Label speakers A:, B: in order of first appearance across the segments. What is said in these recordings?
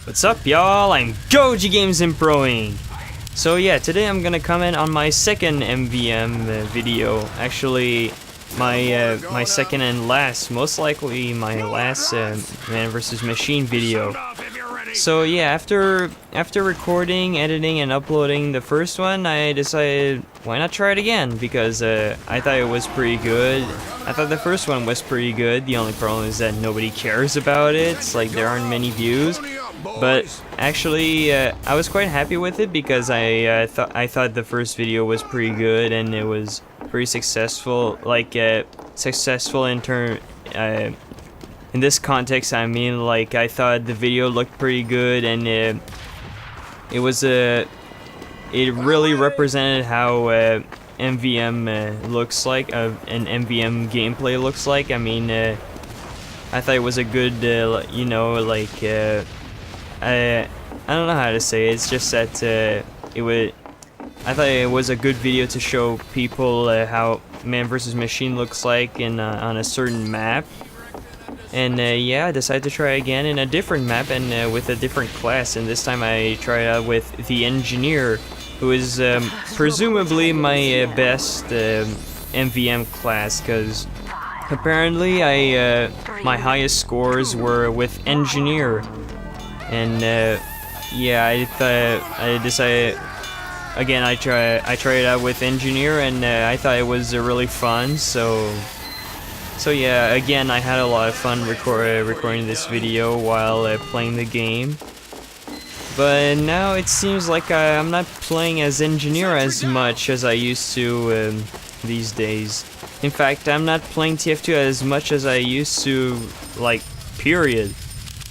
A: What's up, y'all? I'm Goji Games Improing. So yeah, today I'm gonna comment on my second MVM video. Actually, my second and last, most likely my last Man vs. Machine video. So yeah, after recording, editing, and uploading the first one, I decided why not try it again, because I thought it was pretty good. I thought the first one was pretty good. The only problem is that nobody cares about it. It's like there aren't many views. But actually, I was quite happy with it because I thought the first video was pretty good and it was pretty successful. Like successful in in this context, I mean, like I thought the video looked pretty good and it really represented how MVM looks like, an MVM gameplay looks like. I mean, I thought it was a good, you know, like. I don't know how to say it. It's just that I thought it was a good video to show people how Man vs. Machine looks like on a certain map. And yeah, I decided to try again in a different map and with a different class. And this time I tried out with the Engineer, who is presumably my best MVM class, because apparently my highest scores were with Engineer. And yeah, I decided again. I tried it out with Engineer, and I thought it was really fun. So yeah, again, I had a lot of fun recording this video while playing the game. But now it seems like I'm not playing as Engineer as much as I used to these days. In fact, I'm not playing TF2 as much as I used to, like, period.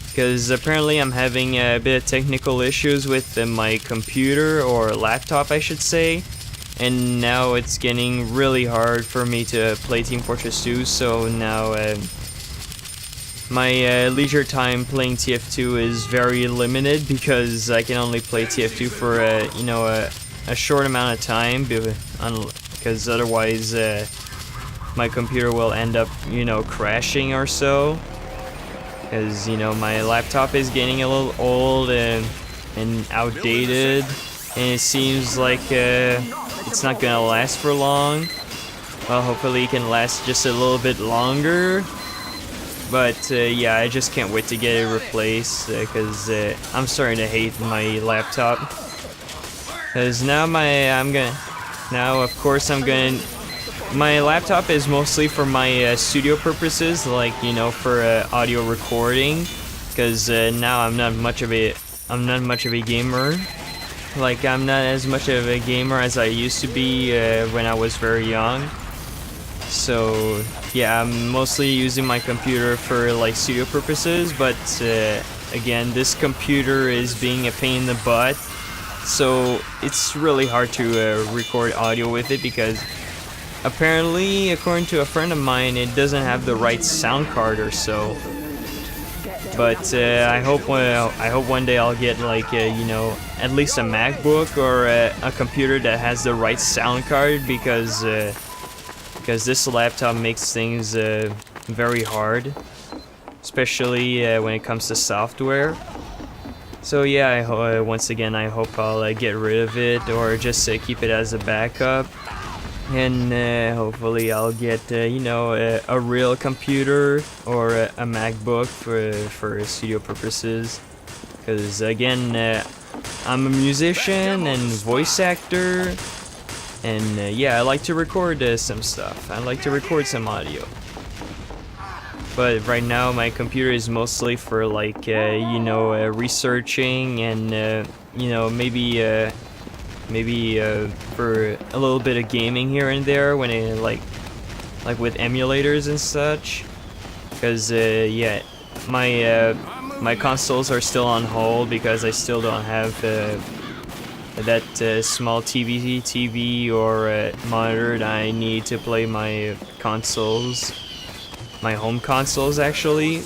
A: Because apparently I'm having a bit of technical issues with my computer, or laptop I should say, and now it's getting really hard for me to play Team Fortress 2, so now my leisure time playing TF2 is very limited, because I can only play TF2 for you know, a short amount of time, because otherwise my computer will end up, you know, crashing or so. Because, you know, my laptop is getting a little old and outdated, and it seems like it's not gonna last for long. Well, hopefully it can last just a little bit longer. But yeah, I just can't wait to get it replaced, because I'm starting to hate my laptop. Because now of course I'm gonna. My laptop is mostly for my studio purposes, like, you know, for audio recording, because now I'm not much of a gamer. Like, I'm not as much of a gamer as I used to be when I was very young. So yeah, I'm mostly using my computer for like studio purposes, but again, this computer is being a pain in the butt, so it's really hard to record audio with it, because apparently, according to a friend of mine, it doesn't have the right sound card or so. But I hope one day I'll get, like, you know, at least a MacBook or a computer that has the right sound card, because this laptop makes things very hard, especially when it comes to software. So yeah, once again, I hope I'll get rid of it, or just keep it as a backup. And hopefully I'll get, you know, a real computer or a MacBook for studio purposes. Because again, I'm a musician and voice actor, and yeah, I like to record some stuff. I like to record some audio. But right now my computer is mostly for, like, you know, researching and, you know, maybe for a little bit of gaming here and there when it, like with emulators and such. Because yeah, my consoles are still on hold because I still don't have that small TV or monitor that I need to play my consoles, my home consoles actually.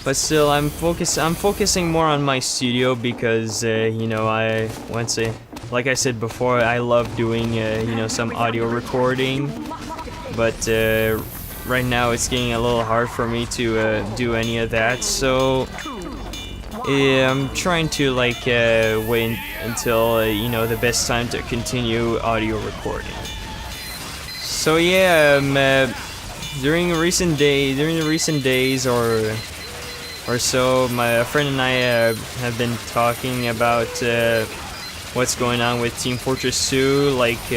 A: But still, I'm focusing more on my studio, because you know, like I said before, I love doing you know, some audio recording. But right now it's getting a little hard for me to do any of that. So I'm trying to like wait until you know, the best time to continue audio recording. So yeah, during the recent days or so, my friend and I have been talking about what's going on with Team Fortress 2, like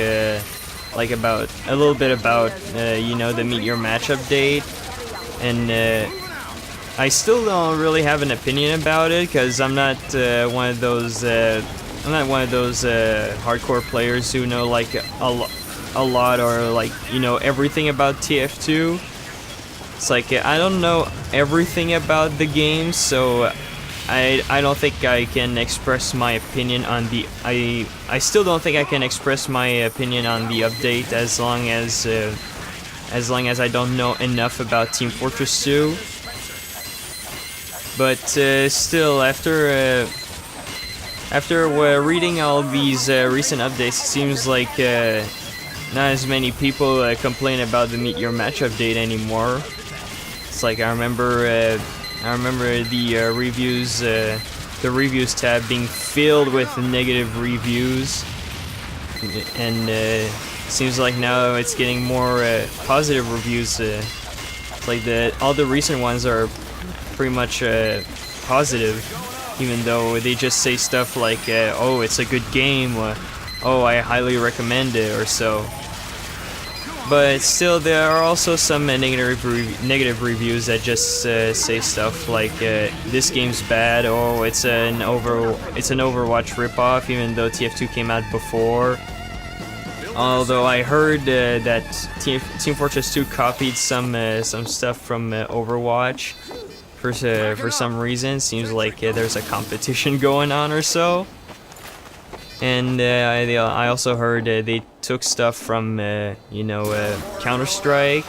A: about a little bit about you know, the Meet Your Match update, and I still don't really have an opinion about it because I'm not one of those hardcore players who know like a lot or like, you know, everything about TF2. It's like I don't know everything about the game, so I don't think I can express my opinion on the I still don't think I can express my opinion on the update as long as I don't know enough about Team Fortress 2. But still, after reading all these recent updates, it seems like not as many people complain about the Meet Your Match update anymore. It's like I remember the reviews tab being filled with negative reviews, and seems like now it's getting more positive reviews. It's like all the recent ones are pretty much positive, even though they just say stuff like, oh, it's a good game, oh, I highly recommend it, or so. But still, there are also some negative reviews that just say stuff like, this game's bad, oh, it's an Overwatch ripoff, even though TF2 came out before. Although I heard that Team Fortress 2 copied some stuff from Overwatch. For some reason, seems like there's a competition going on or so. And I also heard they took stuff from you know, Counter-Strike,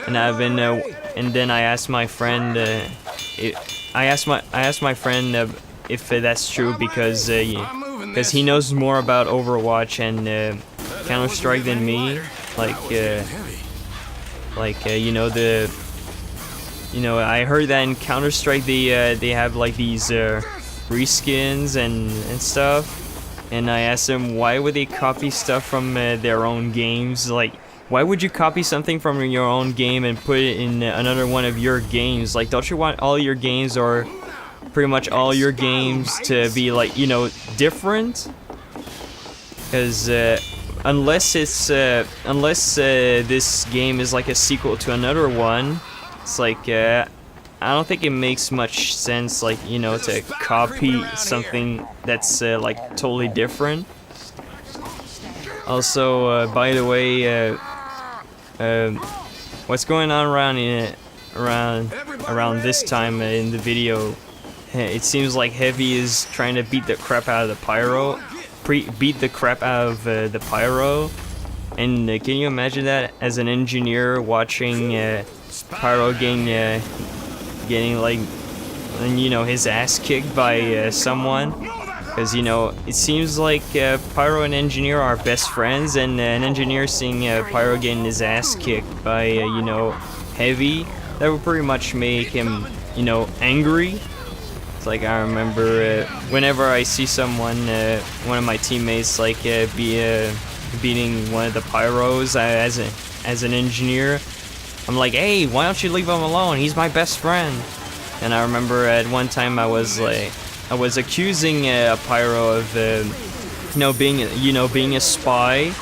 A: and and then I asked my friend if that's true, because he knows more about Overwatch and Counter-Strike than me. You know, I heard that in Counter-Strike they have like these reskins and stuff, and I asked them why would they copy stuff from their own games. Like, why would you copy something from your own game and put it in another one of your games? Like, don't you want all your games, or pretty much all your games, to be like, you know, different? Because unless this game is like a sequel to another one, it's like, I don't think it makes much sense, like, you know, to copy something that's like totally different. Also, by the way, what's going on around this time in the video? It seems like Heavy is trying to beat the crap out of the Pyro, and can you imagine that as an engineer watching Pyro getting like, you know, his ass kicked by someone? Because, you know, it seems like Pyro and Engineer are best friends, and an engineer seeing Pyro getting his ass kicked by you know, Heavy, that would pretty much make him, you know, angry. It's like I remember whenever I see someone, one of my teammates, like beating one of the Pyros as an engineer, I'm like, hey, why don't you leave him alone? He's my best friend. And I remember at one time I was accusing a Pyro of being a spy,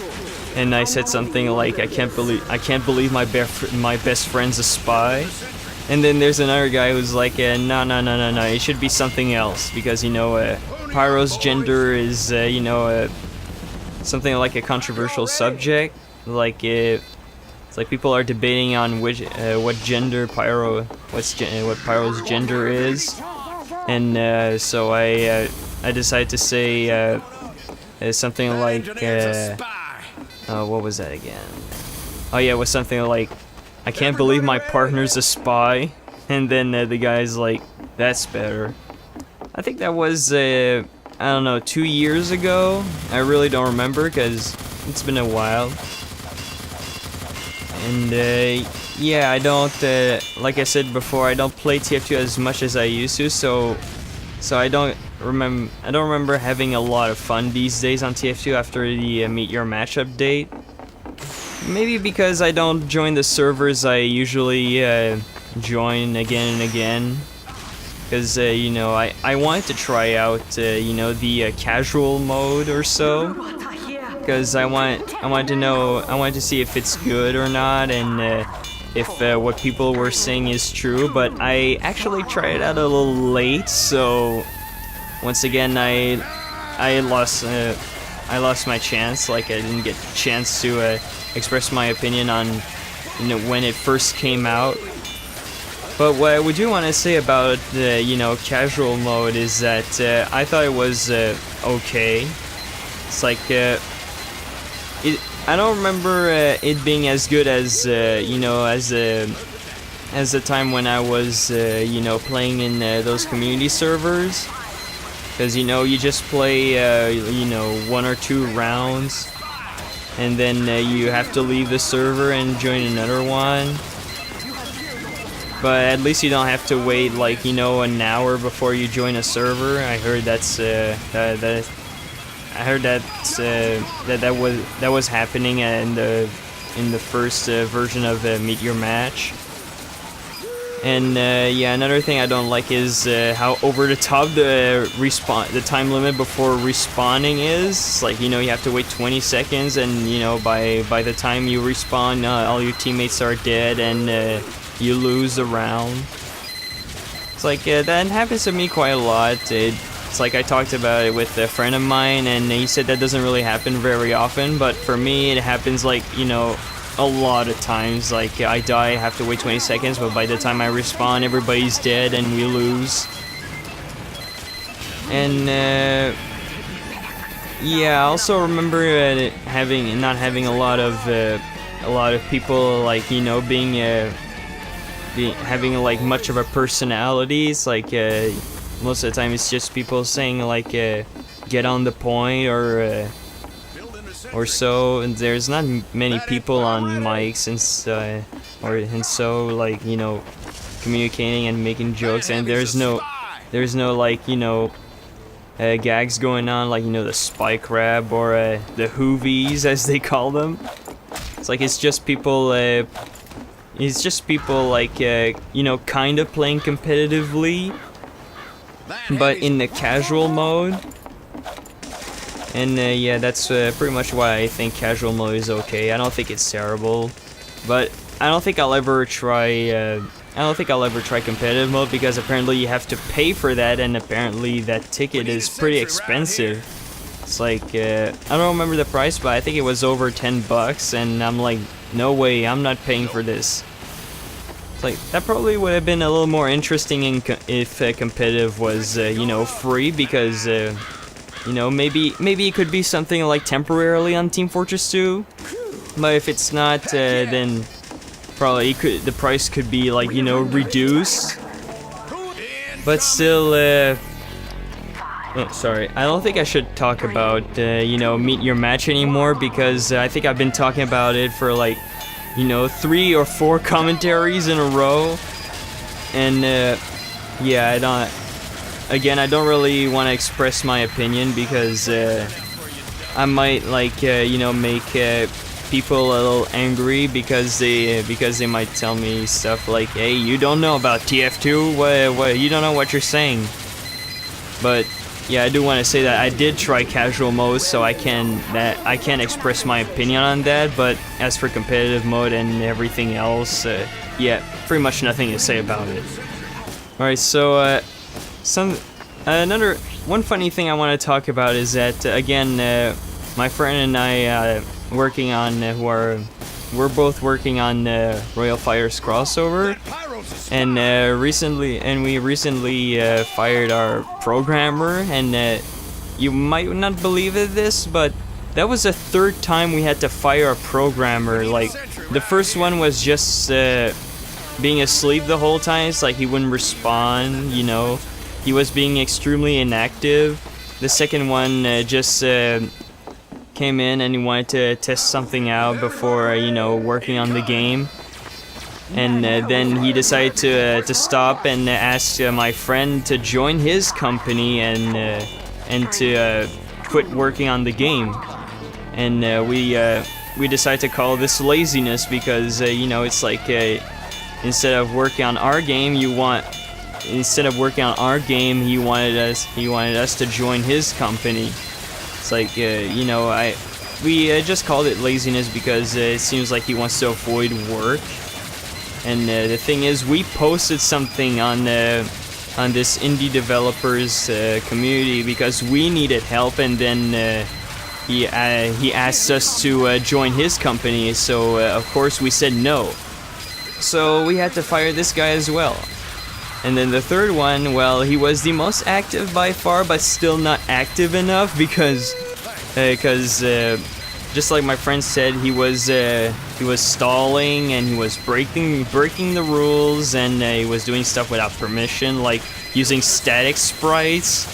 A: and I said something like, I can't believe my best friend's a spy. And then there's another guy who's like, no, it should be something else, because, you know, Pyro's gender is something like a controversial subject. Like it's like people are debating on what Pyro's gender is, and so I decided to say something like what was that again? Oh yeah, it was something like, I can't believe my partner's a spy, and then the guy's like, that's better. I think that was I don't know, 2 years ago. I really don't remember because it's been a while. And yeah, I don't like I said before, I don't play TF2 as much as I used to, so So I don't remember having a lot of fun these days on TF2 after the Meet Your Match update. Maybe because I don't join the servers I usually join again and again. Because, you know, I wanted to try out, you know, the casual mode or so. Because I wanted to see if it's good or not, and if what people were saying is true. But I actually tried it out a little late, so once again I lost my chance. Like, I didn't get a chance to express my opinion on, you know, when it first came out. But what I do want to say about the, you know, casual mode is that I thought it was okay. It's like I don't remember it being as good as you know, as the time when I was you know, playing in those community servers. Because, you know, you just play you know, 1 or 2 rounds, and then you have to leave the server and join another one. But at least you don't have to wait, like, you know, an hour before you join a server. I heard that's that was happening in the first version of Meet Your Match. And yeah, another thing I don't like is how over the top the time limit before respawning is. It's like, you know, you have to wait 20 seconds, and, you know, by the time you respawn, all your teammates are dead, and you lose the round. It's like that happens to me quite a lot. It's like I talked about it with a friend of mine, and he said that doesn't really happen very often, but for me it happens, like, you know, a lot of times. Like, I die, I have to wait 20 seconds, but by the time I respawn, everybody's dead and we lose. And yeah, I also remember not having a lot of people, like, you know, having like much of a personality. It's like most of the time it's just people saying, like, get on the point or so, and there's not many people on mics and so like, you know, communicating and making jokes, and there's no like, you know, gags going on, like, you know, the spike crab or the hoovies as they call them. It's like it's just people like, you know, kind of playing competitively, but in the casual mode. And yeah, that's pretty much why I think casual mode is okay. I don't think it's terrible, but I don't think I'll ever try competitive mode, because apparently you have to pay for that, and apparently that ticket is pretty expensive. It's like I don't remember the price, but I think it was over $10, and I'm like, no way, I'm not paying for this. It's like, that probably would have been a little more interesting if competitive was you know, free, because you know, maybe it could be something like temporarily on Team Fortress 2, but if it's not, then probably the price could be, like, you know, reduced. But still, oh, sorry, I don't think I should talk about you know, Meet Your Match anymore, because I think I've been talking about it for, like, you know, 3 or 4 commentaries in a row, and yeah, I don't really want to express my opinion, because I might, like, you know, make people a little angry, because they might tell me stuff like, hey, you don't know about TF2, what you don't know what you're saying. But yeah, I do want to say that I did try casual mode, so I can express my opinion on that. But as for competitive mode and everything else, yeah, pretty much nothing to say about it. Alright, so one funny thing I want to talk about is that, again, my friend and I we're both working on Royal Fire's crossover, and we recently fired our programmer, and you might not believe this, but that was the 3rd time we had to fire a programmer. Like, the first one was just being asleep the whole time. It's like he wouldn't respond, you know. He was being extremely inactive. The second one just came in and he wanted to test something out before, you know, working on the game. And then he decided to stop and ask my friend to join his company and to quit working on the game. And we decided to call this laziness because you know, it's like instead of working on our game, he wanted us to join his company. It's like you know, we just called it laziness because it seems like he wants to avoid work. And the thing is, we posted something on this indie developers community because we needed help, and then he asked us to join his company. So of course we said no. So we had to fire this guy as well. And then the third one, well, he was the most active by far, but still not active enough because just like my friend said, he was stalling and he was breaking the rules, and he was doing stuff without permission, like using static sprites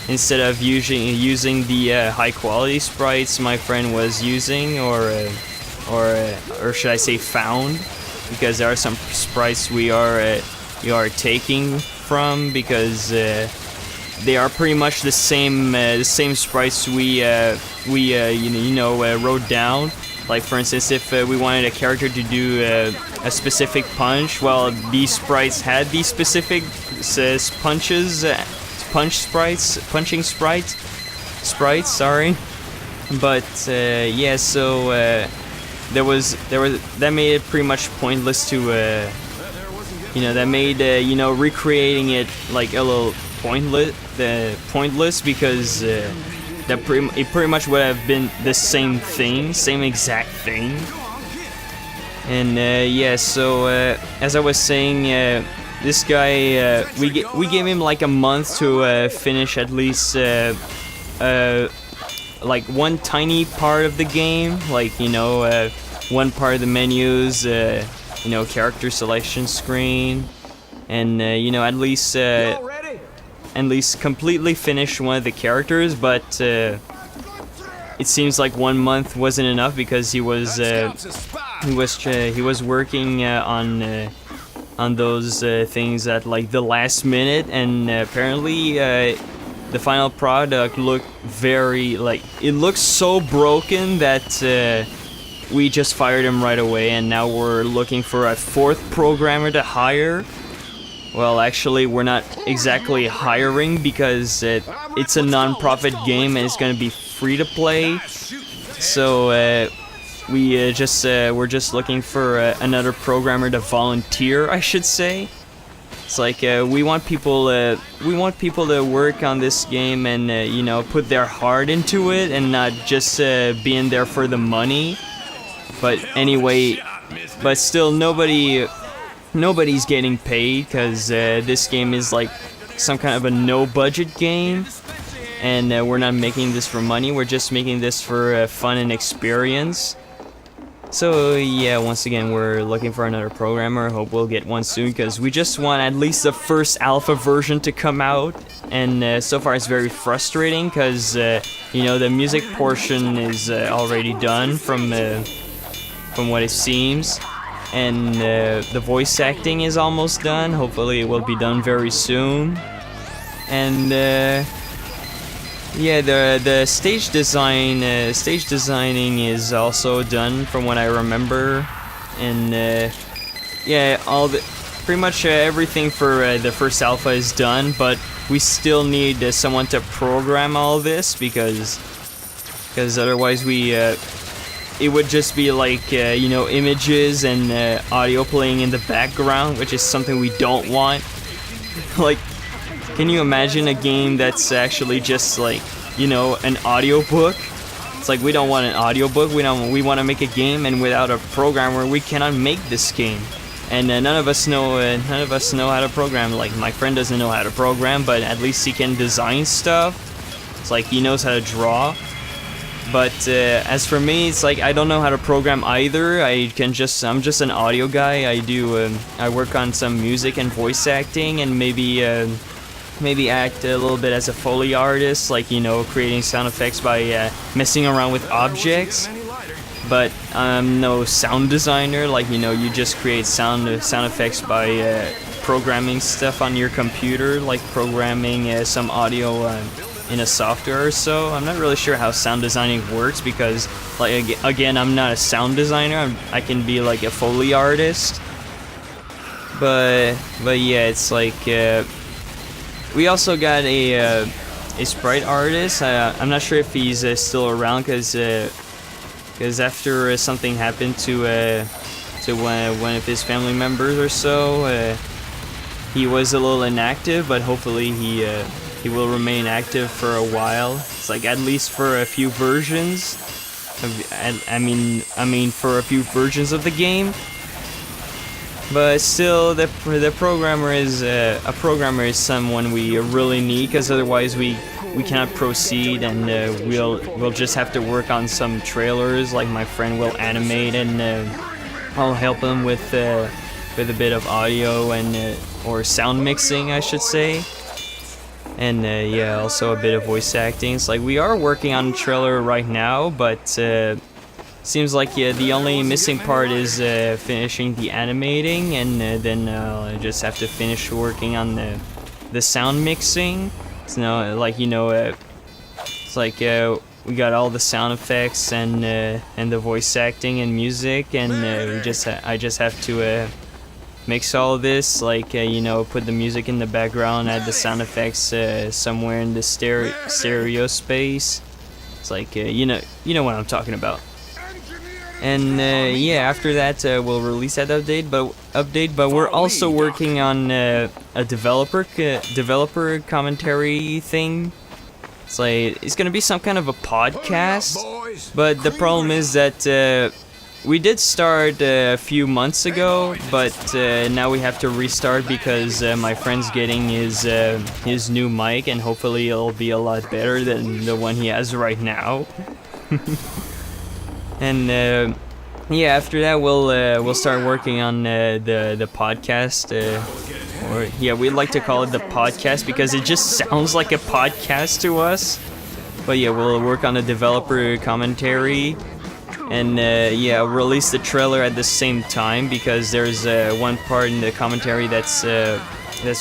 A: instead of using the high quality sprites my friend was using, or should I say found, because there are some sprites we are taking from because they are pretty much the same sprites we wrote down. Like for instance, if we wanted a character to do a specific punch, well, these sprites had these specific punching sprites. Sorry, but yeah. So there was that made it pretty much pointless to that made recreating it like a little pointless because it pretty much would have been the same exact thing. And yeah, so as I was saying, this guy, we gave him like a month to finish at least like one tiny part of the game, like one part of the menus, character selection screen, and at least completely finish one of the characters. But it seems like 1 month wasn't enough because he was working on those things at like the last minute, and apparently the final product looked it looked so broken that we just fired him right away, and now we're looking for a fourth programmer to hire. Well, actually, we're not exactly hiring because it's a non-profit game and it's going to be free to play. So we're just looking for another programmer to volunteer, I should say. It's like we want people to work on this game and put their heart into it and not just be in there for the money. But anyway, but still nobody's getting paid because this game is like some kind of a no-budget game, and we're not making this for money. We're just making this for fun and experience. So yeah, once again, we're looking for another programmer. Hope we'll get one soon because we just want at least the first alpha version to come out. And so far it's very frustrating because the music portion is already done from what it seems. And the voice acting is almost done. Hopefully it will be done very soon. And yeah, the stage designing is also done from what I remember. And yeah, pretty much everything for the first alpha is done, but we still need someone to program all this because otherwise it would just be like, images and audio playing in the background, which is something we don't want. Like, can you imagine a game that's actually just like, an audiobook? It's like, we don't want an audiobook, we want to make a game, and without a programmer, we cannot make this game. And none of us know how to program. Like, my friend doesn't know how to program, but at least he can design stuff. It's like, he knows how to draw. But as for me, it's like I don't know how to program either. I'm just an audio guy. I work on some music and voice acting, and maybe act a little bit as a Foley artist, like creating sound effects by messing around with objects. but I'm no sound designer. Like, you know, you just create sound effects by programming stuff on your computer, like programming some audio in a software or so. I'm not really sure how sound designing works because, like, again, I'm not a sound designer. I can be like a Foley artist, but yeah, it's like we also got a sprite artist. I'm not sure if he's still around because after something happened to one of his family members or so, he was a little inactive, but hopefully he will remain active for a while. It's like at least for a few versions. I mean for a few versions of the game. But still, the programmer is a programmer is someone we really need, because otherwise we cannot proceed, and we'll just have to work on some trailers. Like my friend will animate, and I'll help him with a bit of audio and or sound mixing, I should say. And yeah, also a bit of voice acting. It's like we are working on a trailer right now, but seems like the only missing part is finishing the animating, and then I just have to finish working on the sound mixing. So, like, you know, it's like we got all the sound effects and the voice acting and music, and I just have to mix all this, like you know, put the music in the background, add the sound effects somewhere in the stereo space. It's like you know what I'm talking about. And yeah, after that we'll release that update. But we're also working on a developer commentary thing. It's like it's gonna be some kind of a podcast. But the problem is that we did start a few months ago, but now we have to restart because my friend's getting his new mic, and hopefully it'll be a lot better than the one he has right now. And yeah, after that we'll start working on the podcast, or yeah, we'd like to call it the podcast because it just sounds like a podcast to us. But yeah, we'll work on a developer commentary, and yeah, I'll release the trailer at the same time because there's one part in the commentary that's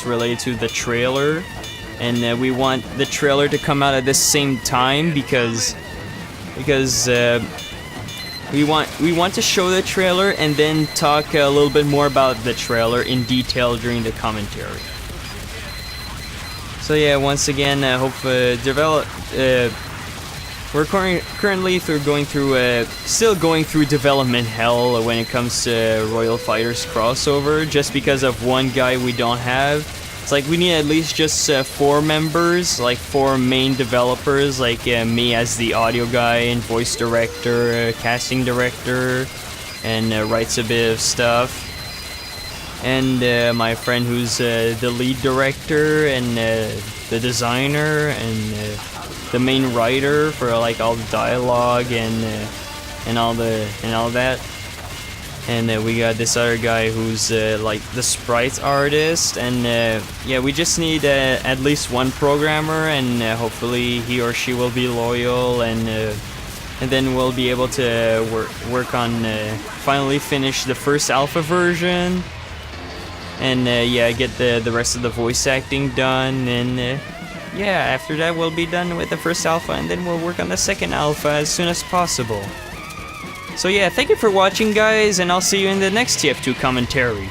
A: related to the trailer, and we want the trailer to come out at the same time because we want to show the trailer and then talk a little bit more about the trailer in detail during the commentary. So yeah, once again, we're currently still going through development hell when it comes to Royal Fighters crossover, just because of one guy we don't have. It's like we need at least just 4 members, like 4 main developers, like me as the audio guy and voice director, casting director, and writes a bit of stuff. And my friend who's the lead director and the designer and the main writer for like all the dialogue and all that. And we got this other guy who's like the sprites artist, and yeah, we just need at least one programmer, and hopefully he or she will be loyal, and then we'll be able to work on finally finish the first alpha version, and yeah, get the rest of the voice acting done, and yeah, after that we'll be done with the first alpha, and then we'll work on the second alpha as soon as possible. So yeah, thank you for watching, guys, and I'll see you in the next TF2 commentary.